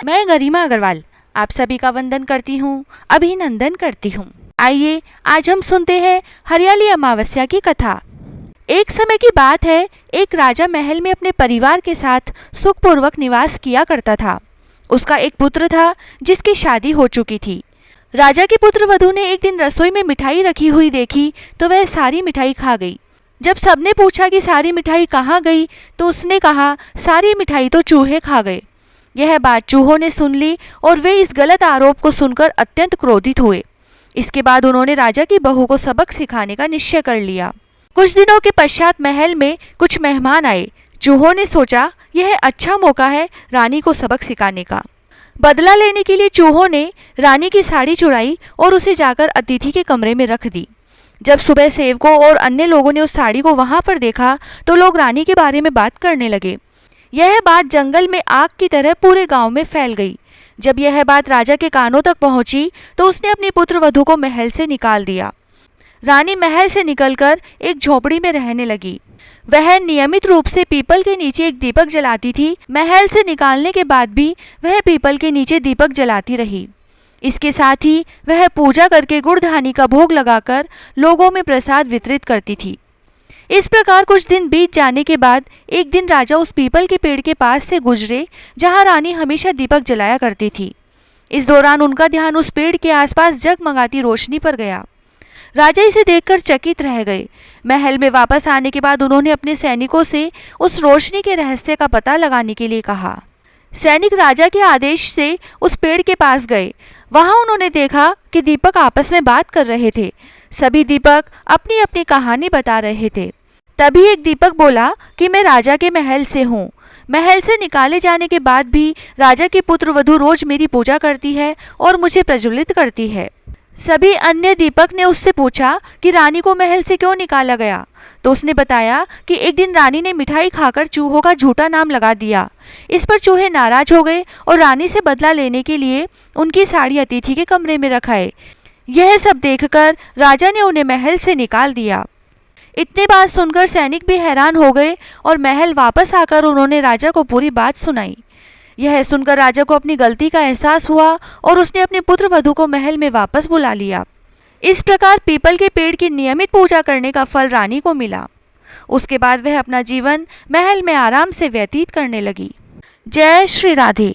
मैं गरिमा अग्रवाल आप सभी का वंदन करती हूँ, अभिनंदन करती हूँ। आइए आज हम सुनते हैं हरियाली अमावस्या की कथा। एक समय की बात है, एक राजा महल में अपने परिवार के साथ सुखपूर्वक निवास किया करता था। उसका एक पुत्र था जिसकी शादी हो चुकी थी। राजा के पुत्र वधू ने एक दिन रसोई में मिठाई रखी हुई देखी तो वह सारी मिठाई खा गई। जब सबने पूछा कि सारी मिठाई कहाँ गई तो उसने कहा, सारी मिठाई तो चूहे खा गए। यह बात चूहों ने सुन ली और वे इस गलत आरोप को सुनकर अत्यंत क्रोधित हुए। इसके बाद उन्होंने राजा की बहू को सबक सिखाने का निश्चय कर लिया। कुछ दिनों के पश्चात महल में कुछ मेहमान आए। चूहों ने सोचा यह अच्छा मौका है रानी को सबक सिखाने का। बदला लेने के लिए चूहों ने रानी की साड़ी चुराई और उसे जाकर अतिथि के कमरे में रख दी। जब सुबह सेवकों और अन्य लोगों ने उस साड़ी को वहां पर देखा तो लोग रानी के बारे में बात करने लगे। यह बात जंगल में आग की तरह पूरे गांव में फैल गई। जब यह बात राजा के कानों तक पहुंची तो उसने अपनी पुत्र वधू को महल से निकाल दिया। रानी महल से निकलकर एक झोपड़ी में रहने लगी। वह नियमित रूप से पीपल के नीचे एक दीपक जलाती थी। महल से निकालने के बाद भी वह पीपल के नीचे दीपक जलाती रही। इसके साथ ही वह पूजा करके गुड़धानी का भोग लगाकर लोगों में प्रसाद वितरित करती थी। इस प्रकार कुछ दिन बीत जाने के बाद एक दिन राजा उस पीपल के पेड़ के पास से गुजरे जहां रानी हमेशा दीपक जलाया करती थी। इस दौरान उनका ध्यान उस पेड़ के आसपास जगमगाती रोशनी पर गया। राजा इसे देखकर चकित रह गए। महल में वापस आने के बाद उन्होंने अपने सैनिकों से उस रोशनी के रहस्य का पता लगाने के लिए कहा। सैनिक राजा के आदेश से उस पेड़ के पास गए। वहां उन्होंने देखा कि दीपक आपस में बात कर रहे थे। सभी दीपक अपनी अपनी कहानी बता रहे थे। तभी एक दीपक बोला कि मैं राजा के महल से हूँ। महल से निकाले जाने के बाद भी राजा की पुत्र वधू रोज मेरी पूजा करती है और मुझे प्रज्वलित करती है। सभी अन्य दीपक ने उससे पूछा कि रानी को महल से क्यों निकाला गया, तो उसने बताया कि एक दिन रानी ने मिठाई खाकर चूहों का झूठा नाम लगा दिया। इस पर चूहे नाराज हो गए और रानी से बदला लेने के लिए उनकी साड़ी अतिथि के कमरे में रखाए। यह सब देखकर राजा ने उन्हें महल से निकाल दिया। इतनी बात सुनकर सैनिक भी हैरान हो गए और महल वापस आकर उन्होंने राजा को पूरी बात सुनाई। यह सुनकर राजा को अपनी गलती का एहसास हुआ और उसने अपने पुत्र वधू को महल में वापस बुला लिया। इस प्रकार पीपल के पेड़ की नियमित पूजा करने का फल रानी को मिला। उसके बाद वह अपना जीवन महल में आराम से व्यतीत करने लगी। जय श्री राधे।